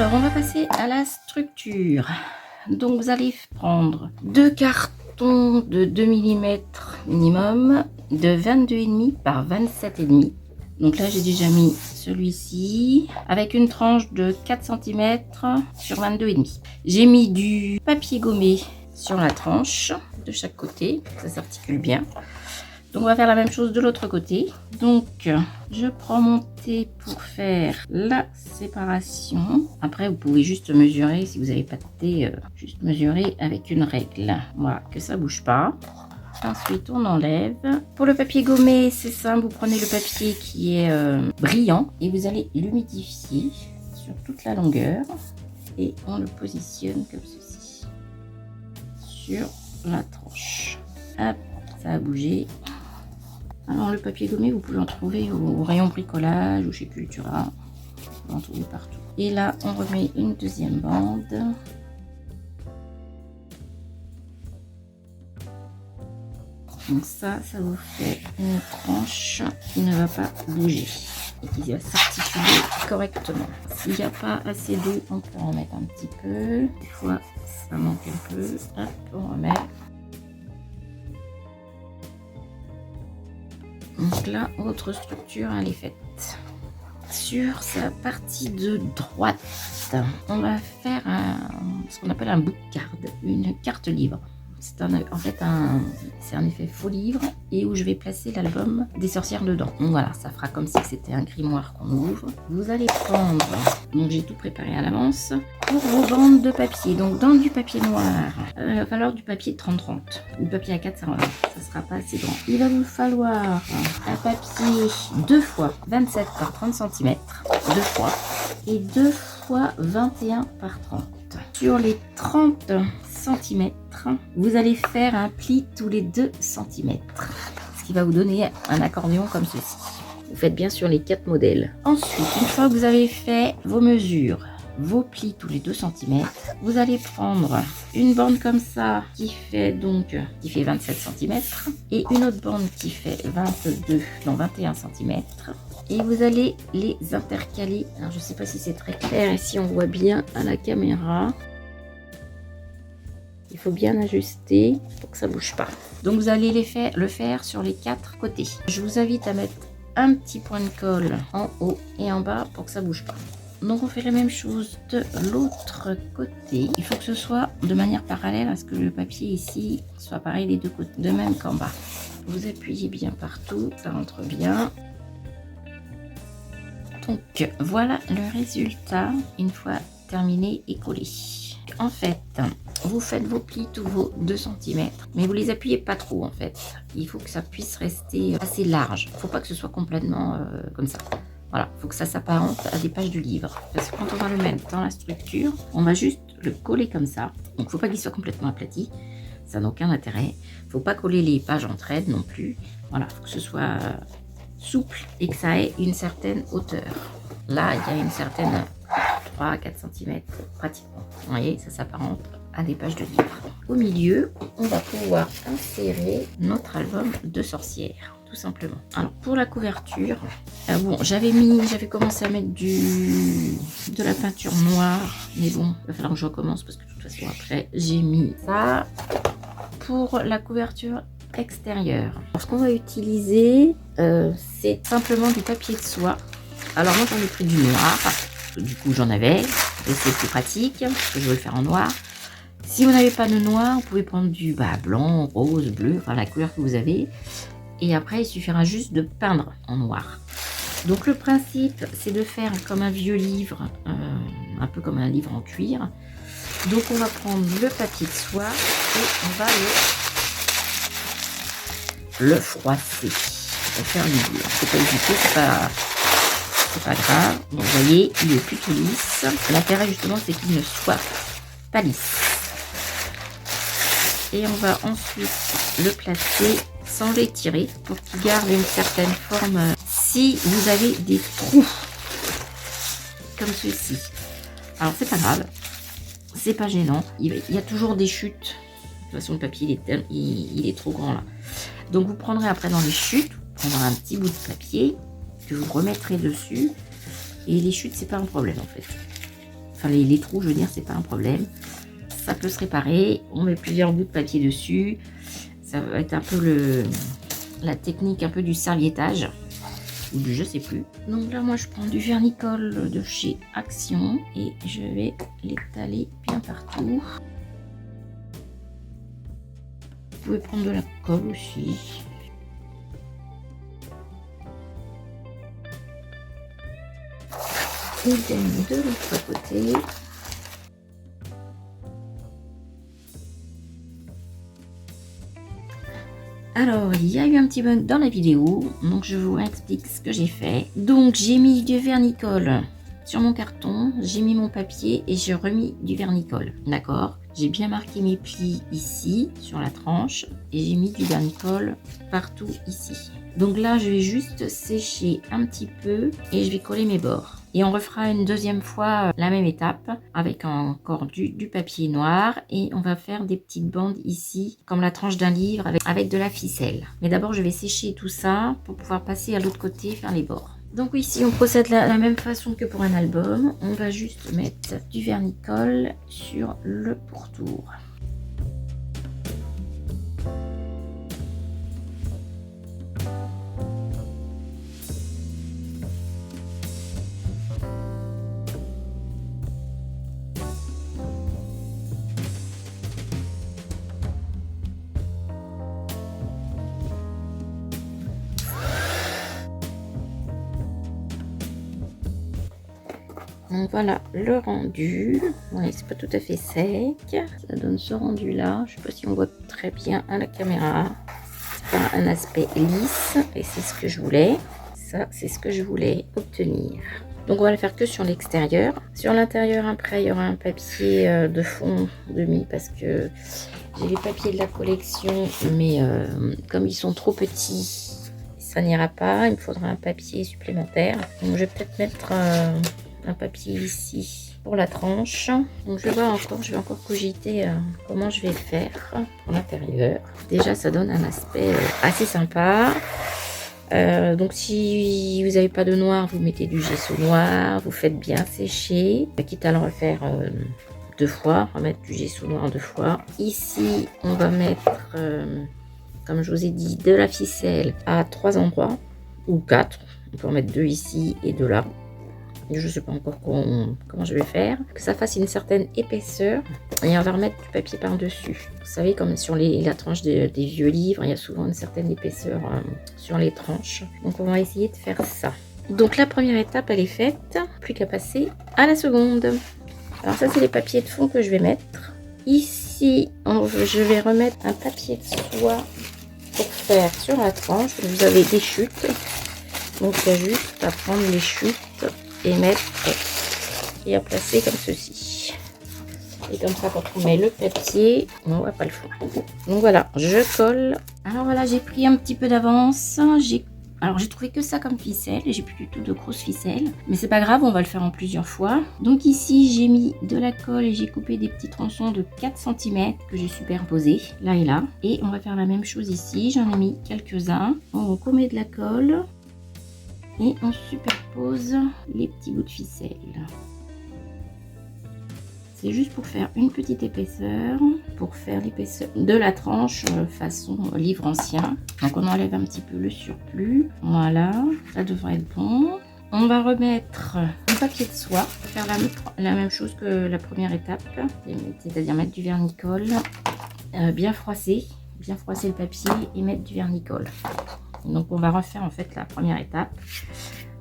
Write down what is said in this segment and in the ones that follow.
Alors, on va passer à la structure. Donc, vous allez prendre 2 cartons de 2 mm minimum, de 22,5 par 27,5. Donc là, j'ai déjà mis celui-ci avec une tranche de 4 cm sur 22,5. J'ai mis du papier gommé sur la tranche de chaque côté, ça s'articule bien. Donc on va faire la même chose de l'autre côté. Donc je prends mon thé pour faire la séparation. Après vous pouvez juste mesurer, si vous n'avez pas de thé, juste mesurer avec une règle. Voilà, que ça bouge pas. Ensuite on enlève. Pour le papier gommé, c'est simple, vous prenez le papier qui est brillant et vous allez l'humidifier sur toute la longueur. Et on le positionne comme ceci. Sur la tranche. Hop, ça a bougé. Alors le papier gommé, vous pouvez en trouver au rayon bricolage ou chez Cultura. Vous pouvez en trouver partout. Et là, on remet une deuxième bande. Donc ça vous fait une tranche qui ne va pas bouger et qui va s'articuler correctement. S'il n'y a pas assez d'eau, on peut en mettre un petit peu. Des fois, ça manque un peu. Hop, on remet. Donc là, votre structure, elle est faite. Sur sa partie de droite, on va faire ce qu'on appelle un book card, une carte livre. C'est un effet faux livre et où je vais placer l'album des sorcières dedans. Donc voilà, ça fera comme si c'était un grimoire qu'on ouvre. Vous allez prendre, donc j'ai tout préparé à l'avance, pour vos bandes de papier. Donc dans du papier noir, il va falloir du papier 30-30. Du papier A4, ça sera pas assez grand. Il va vous falloir un papier 2 fois 27 par 30 cm, 2 fois, et 2 fois 21 par 30. Sur les 30 cm, vous allez faire un pli tous les 2 cm, ce qui va vous donner un accordéon comme ceci. Vous faites bien sur les 4 modèles. Ensuite, une fois que vous avez fait vos mesures, vos plis tous les 2 cm, vous allez prendre une bande comme ça qui fait 27 cm et une autre bande qui fait 21 cm. Et vous allez les intercaler. Alors, je ne sais pas si c'est très clair et si on voit bien à la caméra. Il faut bien ajuster pour que ça ne bouge pas. Donc vous allez le faire sur les 4 côtés. Je vous invite à mettre un petit point de colle en haut et en bas pour que ça ne bouge pas. Donc on fait la même chose de l'autre côté. Il faut que ce soit de manière parallèle à ce que le papier ici soit pareil des deux côtés, de même qu'en bas. Vous appuyez bien partout, ça rentre bien. Donc voilà le résultat une fois terminé et collé. En fait, vous faites vos plis tous vos 2 cm, mais vous les appuyez pas trop en fait. Il faut que ça puisse rester assez large. Il ne faut pas que ce soit complètement comme ça. Voilà, il faut que ça s'apparente à des pages de livre. Parce que quand on va le mettre dans la structure, on va juste le coller comme ça. Donc il ne faut pas qu'il soit complètement aplati. Ça n'a aucun intérêt. Il ne faut pas coller les pages entre elles non plus. Voilà, il faut que ce soit souple et que ça ait une certaine hauteur. Là, il y a une certaine 3 à 4 cm pratiquement. Vous voyez, ça s'apparente à des pages de livre. Au milieu, on va pouvoir insérer notre album de sorcières, tout simplement. Alors, pour la couverture, bon, j'avais commencé à mettre de la peinture noire, mais bon, il va falloir que je recommence parce que de toute façon, après, j'ai mis ça. Pour la couverture extérieure, ce qu'on va utiliser, c'est simplement du papier de soie. Alors moi j'en ai pris du noir, du coup j'en avais, et c'est plus pratique, parce que je veux le faire en noir. Si vous n'avez pas de noir, vous pouvez prendre du blanc, rose, bleu, enfin la couleur que vous avez. Et après il suffira juste de peindre en noir. Donc le principe c'est de faire comme un vieux livre, un peu comme un livre en cuir. Donc on va prendre le papier de soie et on va le froisser pour faire du dur. C'est pas hésiter, c'est pas grave. Donc, vous voyez, il est plutôt lisse. L'intérêt justement, c'est qu'il ne soit pas lisse. Et on va ensuite le placer sans l'étirer pour qu'il garde une certaine forme. Si vous avez des trous comme ceci, alors c'est pas grave, c'est pas gênant. Il y a toujours des chutes. De toute façon, le papier il est trop grand là. Donc vous prendrez après dans les chutes, vous prendrez un petit bout de papier que vous remettrez dessus. Et les chutes, c'est pas un problème en fait. enfin les trous, je veux dire, c'est pas un problème. Ça peut se réparer. On met plusieurs bouts de papier dessus. Ça va être un peu la technique un peu du serviettage. Ou du je sais plus. Donc là, moi, je prends du vernicole de chez Action et je vais l'étaler bien partout. Vous pouvez prendre de la colle aussi. Idem de l'autre côté. Alors, il y a eu un petit bug dans la vidéo, donc je vous explique ce que j'ai fait. Donc, j'ai mis du vernicole sur mon carton, j'ai mis mon papier et j'ai remis du vernicole, d'accord? J'ai bien marqué mes plis ici, sur la tranche, et j'ai mis du vernicole partout ici. Donc là, je vais juste sécher un petit peu et je vais coller mes bords. Et on refera une deuxième fois la même étape avec encore du papier noir et on va faire des petites bandes ici comme la tranche d'un livre avec de la ficelle. Mais d'abord je vais sécher tout ça pour pouvoir passer à l'autre côté faire les bords. Donc ici on procède de la même façon que pour un album. On va juste mettre du vernicole sur le pourtour. Donc voilà le rendu. Ouais, c'est pas tout à fait sec. Ça donne ce rendu là. Je sais pas si on voit très bien à la caméra. C'est pas un aspect lisse et c'est ce que je voulais. Ça, c'est ce que je voulais obtenir. Donc on va le faire que sur l'extérieur. Sur l'intérieur, après, il y aura un papier de fond demi parce que j'ai les papiers de la collection, mais comme ils sont trop petits, ça n'ira pas. Il me faudra un papier supplémentaire. Donc je vais peut-être mettre un papier ici pour la tranche. Donc je vais encore cogiter comment je vais faire pour l'intérieur. Déjà ça donne un aspect assez sympa. Donc si vous n'avez pas de noir, vous mettez du gesso noir, vous faites bien sécher, quitte à le refaire deux fois, remettre du gesso noir deux fois. Ici on va mettre, comme je vous ai dit, de la ficelle à 3 endroits ou 4. On peut en mettre 2 ici et 2 là. Je ne sais pas encore comment je vais faire. Que ça fasse une certaine épaisseur. Et on va remettre du papier par-dessus. Vous savez, comme sur la tranche des vieux livres, il y a souvent une certaine épaisseur sur les tranches. Donc on va essayer de faire ça. Donc la première étape, elle est faite. Plus qu'à passer à la seconde. Alors ça, c'est les papiers de fond que je vais mettre. Ici, je vais remettre un papier de soie pour faire sur la tranche. Vous avez des chutes. Donc il y a juste à prendre les chutes et mettre et à placer comme ceci. Et comme ça, quand on met le papier, on voit pas le fond. Donc voilà, je colle. Alors voilà, j'ai pris un petit peu d'avance. Alors j'ai trouvé que ça comme ficelle et j'ai plus du tout de grosses ficelles. Mais c'est pas grave, on va le faire en plusieurs fois. Donc ici, j'ai mis de la colle et j'ai coupé des petits tronçons de 4 cm que j'ai superposés là et là. Et on va faire la même chose ici. J'en ai mis quelques-uns. On met de la colle. Et on superpose les petits bouts de ficelle. C'est juste pour faire une petite épaisseur, pour faire l'épaisseur de la tranche façon livre ancien. Donc on enlève un petit peu le surplus. Voilà, ça devrait être bon. On va remettre un papier de soie, faire la même chose que la première étape, c'est-à-dire mettre du vernicole, bien froisser le papier et mettre du vernicole. Donc on va refaire en fait la première étape,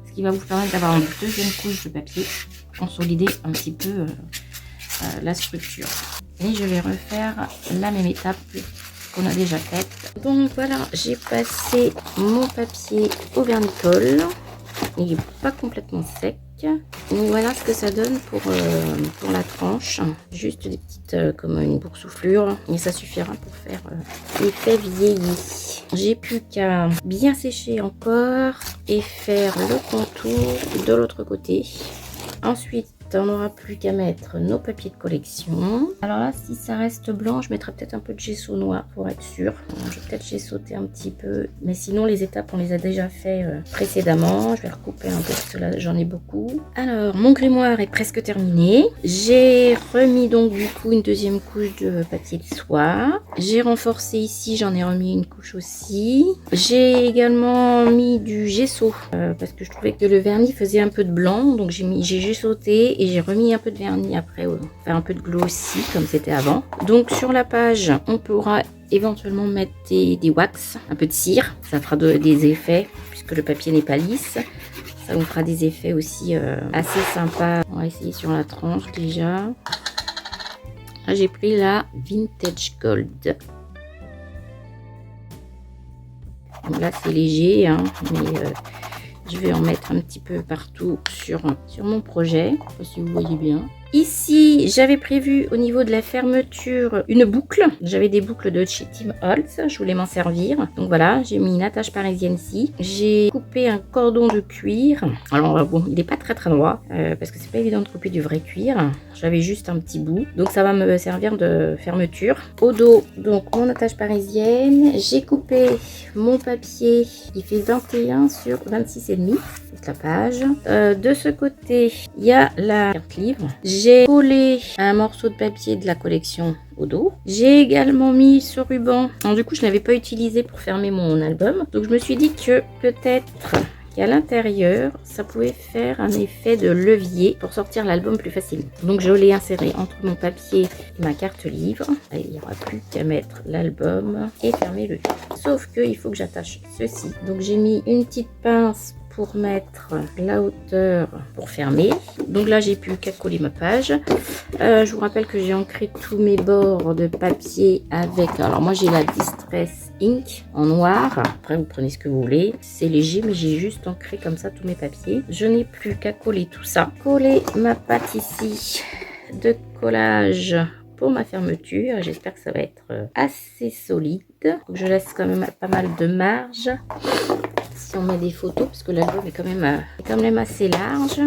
ce qui va vous permettre d'avoir une deuxième couche de papier, consolider un petit peu la structure. Et je vais refaire la même étape qu'on a déjà faite. Donc voilà, j'ai passé mon papier au vernicole. Il n'est pas complètement sec. Donc voilà ce que ça donne pour la tranche. Juste des petites comme une boursouflure. Et ça suffira pour faire l'effet vieilli. J'ai plus qu'à bien sécher encore et faire le contour de l'autre côté. Ensuite, on n'aura plus qu'à mettre nos papiers de collection. Alors là, si ça reste blanc, je mettrai peut-être un peu de gesso noir pour être sûr. Je vais peut-être gessauter un petit peu, mais sinon les étapes on les a déjà fait précédemment. Je vais recouper un peu parce que là j'en ai beaucoup. Alors mon grimoire est presque terminé. J'ai remis donc du coup une deuxième couche de papier de soie. J'ai renforcé ici, j'en ai remis une couche aussi. J'ai également mis du gesso parce que je trouvais que le vernis faisait un peu de blanc, donc j'ai gessauté et j'ai remis un peu de vernis après, faire un peu de glow aussi comme c'était avant. Donc sur la page on pourra éventuellement mettre des wax, un peu de cire, ça fera des effets puisque le papier n'est pas lisse. Ça vous fera des effets aussi assez sympas. On va essayer sur la tranche déjà. Là j'ai pris la Vintage Gold. Donc là c'est léger, hein, mais je vais en mettre un petit peu partout sur mon projet. Je sais pas si vous voyez bien. Ici, j'avais prévu au niveau de la fermeture une boucle. J'avais des boucles de chez Tim Holtz. Je voulais m'en servir. Donc voilà, j'ai mis une attache parisienne ici. J'ai coupé un cordon de cuir. Alors bon, il n'est pas très droit parce que c'est pas évident de couper du vrai cuir. J'avais juste un petit bout. Donc ça va me servir de fermeture. Au dos, donc mon attache parisienne. J'ai coupé mon papier. Il fait 21 sur 26,5. C'est la page. De ce côté, il y a la carte livre. J'ai collé un morceau de papier de la collection au dos. J'ai également mis ce ruban. Alors, du coup, je ne l'avais pas utilisé pour fermer mon album. Donc, je me suis dit que peut-être qu'à l'intérieur, ça pouvait faire un effet de levier pour sortir l'album plus facilement. Donc, je l'ai inséré entre mon papier et ma carte livre. Et il n'y aura plus qu'à mettre l'album et fermer le tout. Sauf qu'il faut que j'attache ceci. Donc, j'ai mis une petite pince pour mettre la hauteur pour fermer. Donc là j'ai plus qu'à coller ma page. Je vous rappelle que j'ai ancré tous mes bords de papier avec, alors moi j'ai la Distress Ink en noir. Après vous prenez ce que vous voulez, c'est léger, mais j'ai juste ancré comme ça tous mes papiers. Je n'ai plus qu'à coller tout ça. Coller ma pâte ici de collage pour ma fermeture. J'espère que ça va être assez solide. Donc je laisse quand même pas mal de marge si on met des photos, parce que l'album est quand même assez large.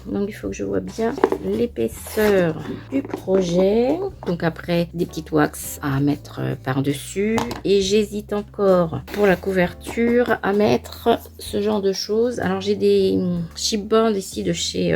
Donc il faut que je vois bien l'épaisseur du projet. Donc après des petites wax à mettre par dessus, et j'hésite encore pour la couverture à mettre ce genre de choses. Alors j'ai des chipboards ici de chez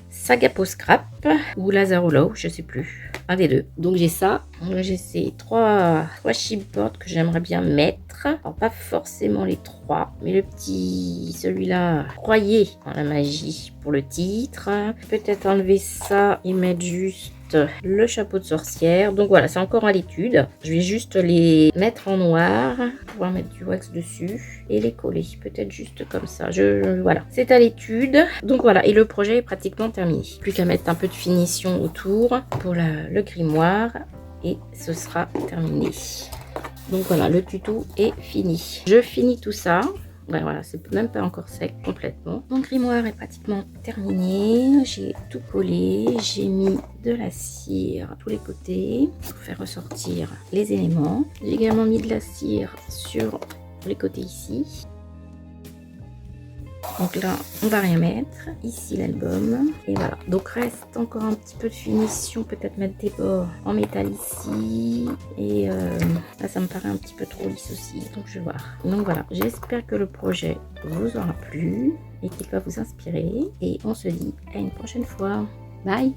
Sagapo Scrap ou Lazarolo, je sais plus, un des deux. Donc j'ai ça. J'ai ces trois chipboards que j'aimerais bien mettre. Alors pas forcément les trois, mais le petit, celui-là, croyez en la magie pour le titre. Peut-être enlever ça et mettre juste le chapeau de sorcière. Donc voilà, c'est encore à l'étude. Je vais juste les mettre en noir, pouvoir mettre du wax dessus et les coller. Peut-être juste comme ça. Voilà, c'est à l'étude. Donc voilà, et le projet est pratiquement terminé. Plus qu'à mettre un peu de finition autour pour le grimoire. Et ce sera terminé. Donc voilà, le tuto est fini. Je finis tout ça. Ouais, voilà, c'est même pas encore sec complètement. Mon grimoire est pratiquement terminé. J'ai tout collé. J'ai mis de la cire à tous les côtés pour faire ressortir les éléments. J'ai également mis de la cire sur les côtés ici. Donc là, on va rien mettre. Ici, l'album. Et voilà. Donc, reste encore un petit peu de finition. Peut-être mettre des bords en métal ici. Et là, ça me paraît un petit peu trop lisse aussi. Donc, je vais voir. Donc, voilà. J'espère que le projet vous aura plu et qu'il va vous inspirer. Et on se dit à une prochaine fois. Bye!